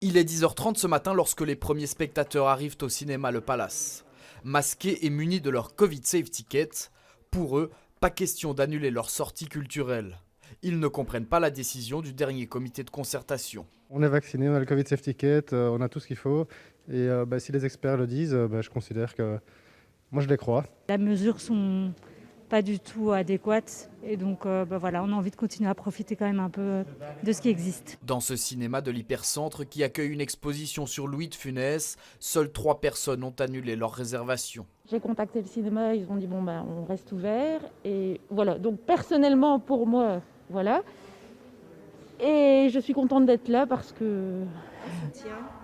Il est 10h30 ce matin lorsque les premiers spectateurs arrivent au cinéma Le Palace. Masqués et munis de leur Covid Safe Ticket, pour eux, pas question d'annuler leur sortie culturelle. Ils ne comprennent pas la décision du dernier comité de concertation. On est vacciné, on a le Covid Safety Ticket, on a tout ce qu'il faut. Et si les experts le disent, je considère que moi je les crois. Les mesures sont pas du tout adéquates et donc voilà, on a envie de continuer à profiter quand même un peu de ce qui existe. Dans ce cinéma de l'hypercentre qui accueille une exposition sur Louis de Funès, seules 3 personnes ont annulé leur réservation. J'ai contacté le cinéma, ils ont dit on reste ouvert et voilà. Donc personnellement pour moi, voilà. Et je suis contente d'être là parce que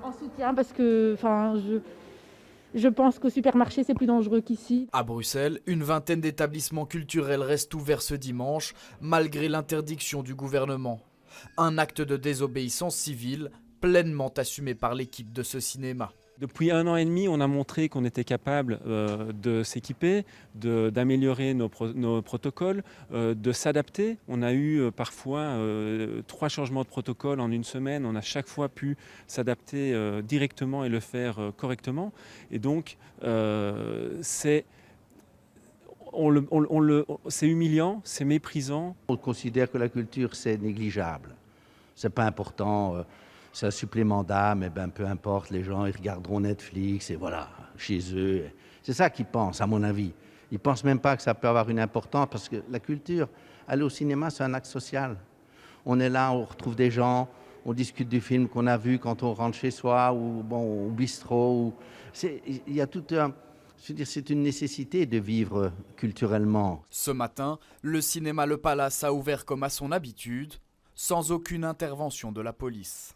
en soutien parce que je pense qu'au supermarché c'est plus dangereux qu'ici. À Bruxelles, une vingtaine d'établissements culturels restent ouverts ce dimanche, malgré l'interdiction du gouvernement. Un acte de désobéissance civile pleinement assumé par l'équipe de ce cinéma. Depuis 1 an et demi, on a montré qu'on était capable de s'équiper, d'améliorer nos protocoles, de s'adapter. On a eu parfois 3 changements de protocole en une semaine. On a chaque fois pu s'adapter directement et le faire correctement. Et donc, c'est humiliant, c'est méprisant. On considère que la culture, c'est négligeable. C'est pas important. C'est un supplément d'âme, peu importe, les gens ils regarderont Netflix et voilà, chez eux. C'est ça qu'ils pensent, à mon avis. Ils ne pensent même pas que ça peut avoir une importance parce que la culture, aller au cinéma, c'est un acte social. On est là, on retrouve des gens, on discute du film qu'on a vu quand on rentre chez soi ou au bistrot. Il y a tout un... Je veux dire, c'est une nécessité de vivre culturellement. Ce matin, le cinéma Le Palace a ouvert comme à son habitude, sans aucune intervention de la police.